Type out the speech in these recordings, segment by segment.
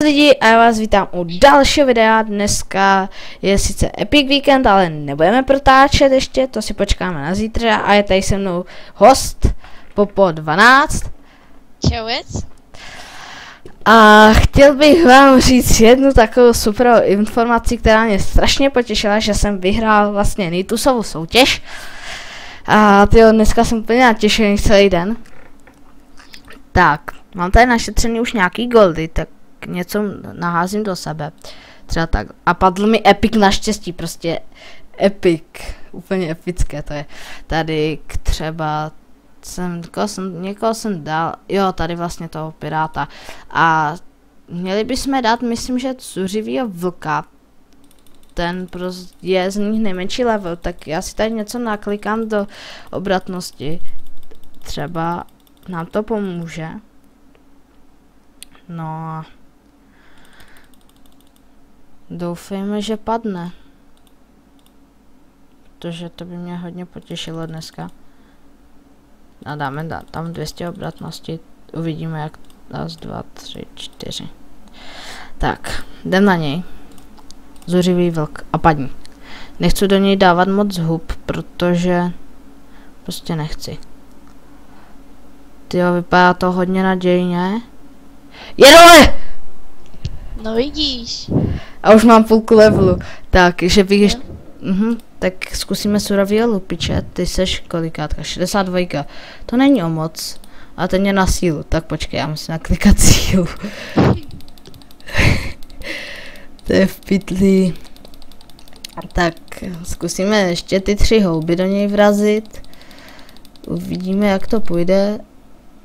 lidi a já vás vítám u dalšího videa. Dneska je sice Epic Weekend, ale nebudeme protáčet ještě, to si počkáme na zítra a je tady se mnou host Popo 12. Čauec. A chtěl bych vám říct jednu takovou super informaci, která mě strašně potěšila, že jsem vyhrál vlastně Nitusovou soutěž. A tyjo, dneska jsem úplně natěšený celý den. Tak, mám tady našetřený už nějaký goldy, tak něco naházím do sebe. Třeba tak. A padl mi epic naštěstí, prostě epic. Úplně epické to je. Tady třeba někoho jsem dal, jo, tady vlastně toho piráta. A měli bychom dát, myslím, že zuřivýho vlka. Ten prostě je z nich nejmenší level, tak já si tady něco naklikám do obratnosti. Třeba nám to pomůže. No a doufejme, že padne. Protože to by mě hodně potěšilo dneska. A dáme tam 200 obratnosti. Uvidíme jak. Raz, 2, 3, 4. Tak, jdem na něj. Zuřivý vlk a padni. Nechci do něj dávat moc hub, protože prostě nechci. Tyjo, vypadá to hodně nadějně. Je dole! No vidíš. A už mám půlku levelu. Tak, že bych ještě... tak zkusíme surovýho lupiče. Ty seš kolikátka? 62. To není o moc. A ten je na sílu. Tak počkej, já musím naklikat sílu. To je v pytli. Tak, zkusíme ještě ty 3 houby do něj vrazit. Uvidíme, jak to půjde.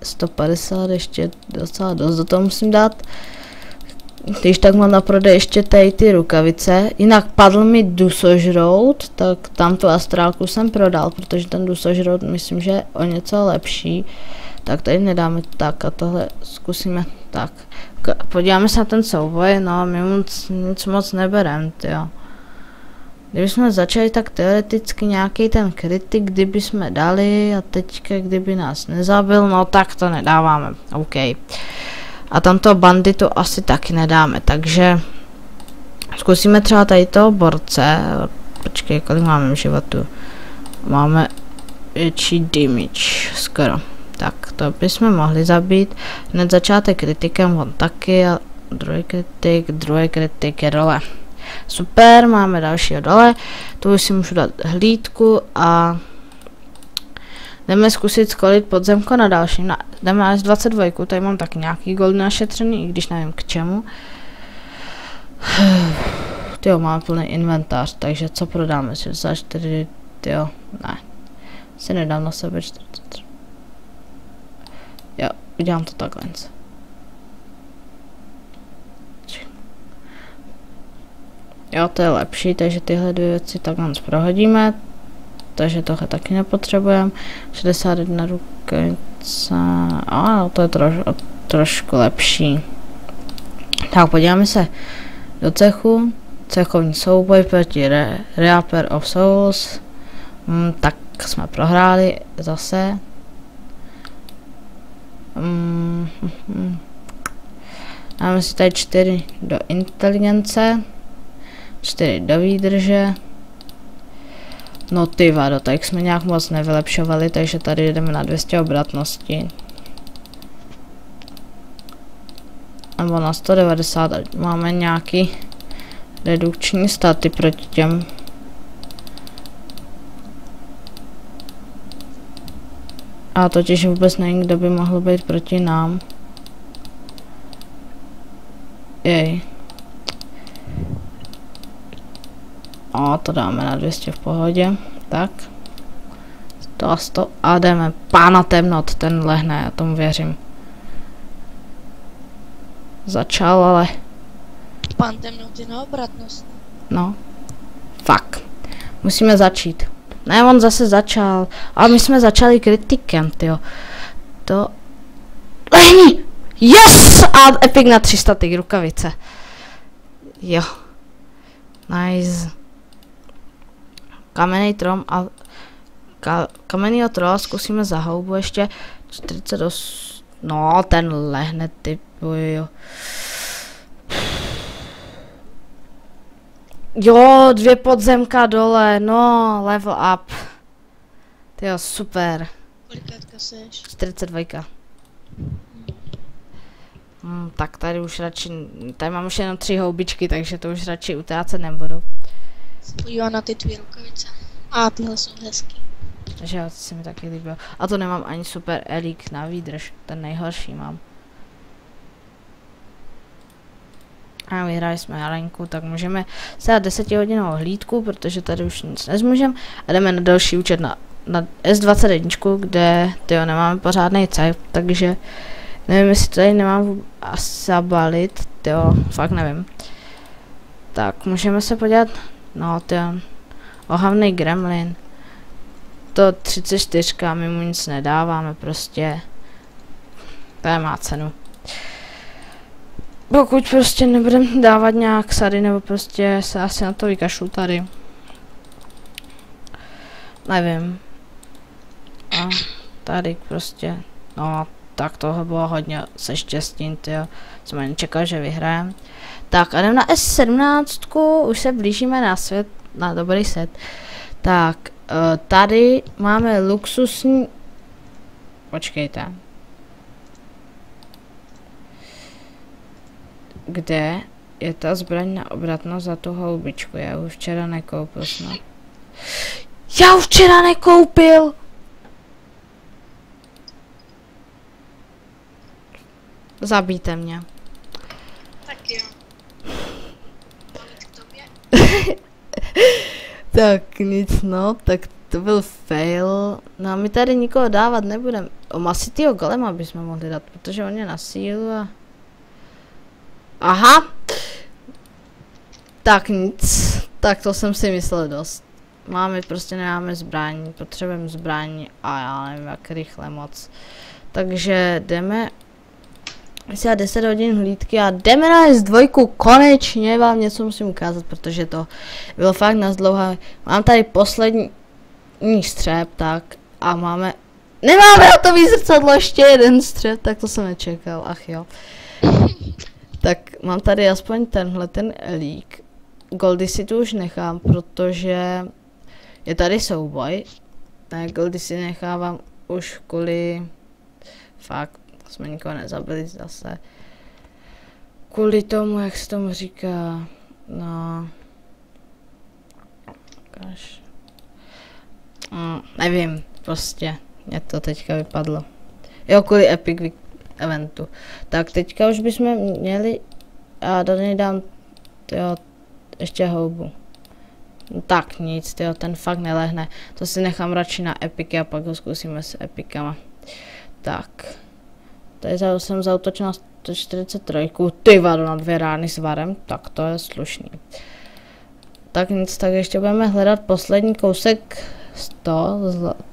150 ještě docela dost do toho musím dát. Když tak mám na prodej ještě tady ty rukavice. Jinak padl mi dusožrout, tak tamto astrálku jsem prodal, protože ten dusožrout myslím, že je o něco lepší. Tak tady nedáme tak a tohle zkusíme tak. Podíváme se na ten souboj, no my nic moc neberem, jo. Kdybychom začali, tak teoreticky nějaký ten kritik, kdyby jsme dali a teďka kdyby nás nezabil, no tak to nedáváme, OK. A tamto banditu asi taky nedáme, takže zkusíme třeba tady toho borce, počkej, kolik máme životu, máme větší damage, skoro. Tak to bychom mohli zabít, hned začátek kritikem, on taky a druhý kritik je dole. Super, máme dalšího dole, tu už si můžu dát hlídku a jdeme zkusit skolit podzemko na dalším, jdeme na S22, tady mám tak nějaký gold našetřený, i když nevím k čemu. Tyjo, máme plný inventář, takže co prodáme, 64, tyjo, ne, si nedám na sebe 43. Jo, udělám to takhle. Jo, to je lepší, takže tyhle dvě věci takhle prohodíme. Takže tohle taky nepotřebujeme. 61 rukavice. To je trošku lepší. Tak, podíváme se do cechu. Cechovní souboj proti Reaper of Souls. Tak jsme prohráli zase. Máme si tady 4 do inteligence. 4 do výdrže. No ty vado, tak jsme nějak moc nevylepšovali, takže tady jdeme na 200 obratnosti. Nebo na 190, máme nějaký redukční staty proti těm. A totiž vůbec nevím, kdo by mohl být proti nám. Jej. A to dáme na 200 v pohodě. Tak. 100 a 100. A jdeme. Pána temnot, ten lehne, já tomu věřím. Začal, ale... Pán temnot je na obratnost. No. Fuck. Musíme začít. Ne, on zase začal. Ale my jsme začali kritikem, tyjo. To... Lehni! Yes! A epic na 300 ty rukavice. Jo. Nice. Kamenný trom a kamenného trola zkusíme za houbu ještě 48. No, ten lehne typu, jo. Jo, 2 podzemka dole, no, level up. Tyjo, super. Kolikátka seš? 42. Tak tady už radši, tady mám už jenom 3 houbičky, takže to už radši utrácet nebudu. Podívám na ty tvý rukavice. A tyhle jsou hezký. Takže jo, to se mi taky líbilo. A to nemám ani super elík na výdrž, ten nejhorší mám. A vyhráli jsme arenku, tak můžeme se dát 10hodinovou hlídku, protože tady už nic nezmůžeme. A jdeme na další účet na S21, kde tyjo, nemáme pořádný cajp, takže nevím, jestli tady nemám zabalit, tyjo, fakt nevím. Tak, můžeme se podívat, no tyjo, ohavný gremlin. To 34, my mu nic nedáváme prostě. To má cenu. Pokud prostě nebudeme dávat nějak sady, nebo prostě se asi na to vykašlu tady. Nevím. A tady prostě, no tak toho bylo hodně se štěstím, tyjo. Jsem ani čekal, že vyhrajem. Tak a jdem na S17, už se blížíme na svět, na dobrý set. Tak, tady máme luxusní, počkejte. Kde je ta zbraň na obratnost za tu houbičku? Já už včera nekoupil snad. Já už včera nekoupil! Zabijte mě. Tak jo. Máme k tobě. Tak nic no, tak to byl fail. No a my tady nikoho dávat nebudeme. O masitýho golema bychom mohli dát, protože on je na sílu a... Aha! Tak nic. Tak to jsem si myslel dost. Máme, prostě nemáme zbraní, potřebujeme zbraní a já nevím jak rychle moc. Takže jdeme... Asi 10 hodin hlídky a jdeme na S2, konečně vám něco musím ukázat, protože to bylo fakt nazdlouhavé. Mám tady poslední střep, tak a máme... Nemáme hotový zrcadlo, ještě jeden střep, tak to jsem nečekal, ach jo. Tak mám tady aspoň tenhle ten elík. Goldy si tu už nechám, protože je tady souboj. Ne, goldy si nechávám už kvůli... Fakt, jsme nikoho nezabili zase. Kvůli tomu, jak se tomu říká, no... Ukáž. Nevím, prostě, mě to teďka vypadlo. Jo, kvůli Epic eventu. Tak teďka už bychom měli, a do něj dám, tyjo, ještě houbu. Tak nic, tyjo, ten fakt nelehne. To si nechám radši na epiky a pak ho zkusíme s epikama. Tak. Tady jsem zautočil na 143. Ty vado, na 2 rány s varem. Tak to je slušný. Tak nic, tak ještě budeme hledat poslední kousek z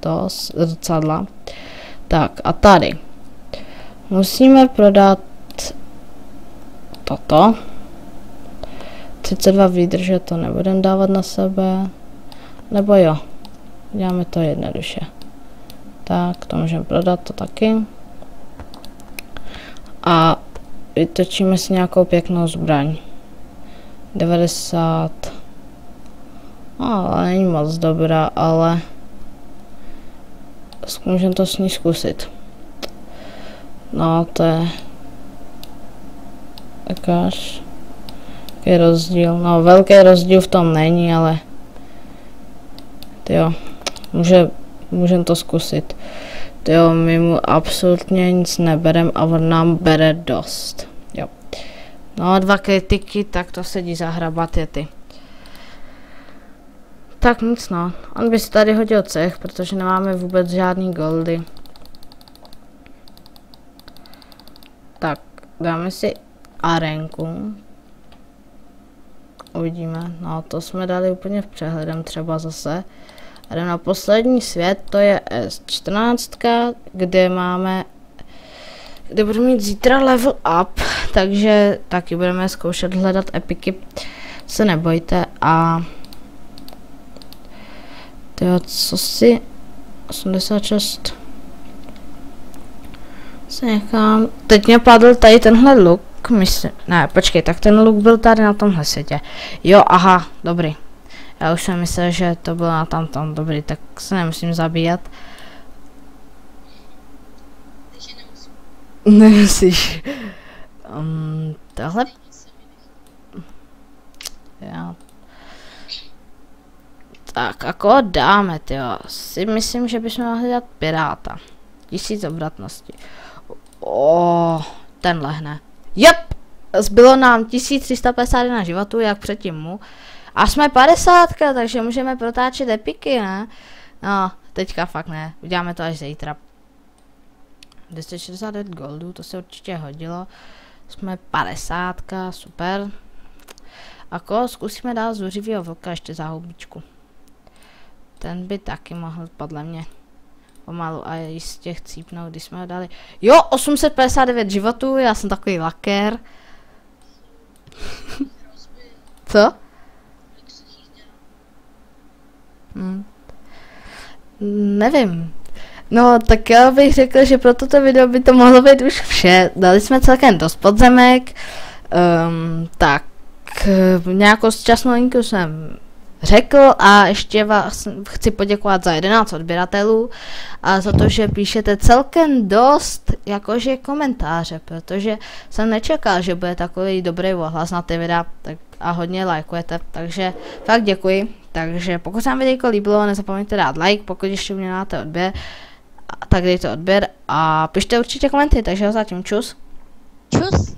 toho zrcadla. Tak a tady. Musíme prodat toto. 32 výdrže to nebudeme dávat na sebe. Nebo jo. Děláme to jednoduše. Tak, to můžeme prodat to taky. A vytočíme si nějakou pěknou zbraň. 90. Ale není moc dobrá, ale můžeme to s ní zkusit. No, to je jakáž jaký rozdíl. No, velký rozdíl v tom není, ale tyjo, můžeme to zkusit. Tyjo, my mu absolutně nic neberem a on nám bere dost. Jo. No, 2 kritiky, tak to sedí zahrabat je ty. Tak nic no, on by si tady hodil cech, protože nemáme vůbec žádný goldy. Tak, dáme si arenku. Uvidíme, no to jsme dali úplně v přehledem třeba zase. A jdeme na poslední svět, to je S14, kde budeme mít zítra level up, takže taky budeme zkoušet hledat epiky, se nebojte a tyjo, co si 86 se nechám, teď mě padl tady tenhle luk, myslím, ne, počkej, tak ten luk byl tady na tomhle světě. Jo, aha, dobrý. Já už jsem myslel, že to bylo na tamtom, dobrý, tak se nemusím zabíjat. Takže nemusím. Nemusíš. Tohle... Já... Tak, jako dáme, tyjo. Si myslím, že bychom mohli dát piráta. 1000 obratnosti. Ten lehne. Jep! Zbylo nám 1351 životů, jak předtím mu. A jsme 50, takže můžeme protáčet epiky, ne? No, teďka fakt ne. Uděláme to až zítra. 269 goldů, to se určitě hodilo. Jsme 50, super. Ako zkusíme dát zuřivýho vlka ještě za houbičku. Ten by taky mohl podle mě pomalu a jistě chcípnout, když jsme ho dali. Jo, 859 životů, já jsem takový lakér. Co? Nevím. No, tak já bych řekl, že pro toto video by to mohlo být už vše. Dali jsme celkem dost podzemek. Tak, nějakou časnou linku jsem řekl a ještě vás chci poděkovat za 11 odběratelů a za to, že píšete celkem dost jakože komentáře, protože jsem nečekal, že bude takový dobrý ohlas na ty videa tak a hodně lajkujete, takže fakt děkuji. Takže pokud se vám videjko líbilo, nezapomeňte dát like, pokud ještě mě máte odběr, tak dejte odběr a pište určitě komenty, takže zatím čus. Čus.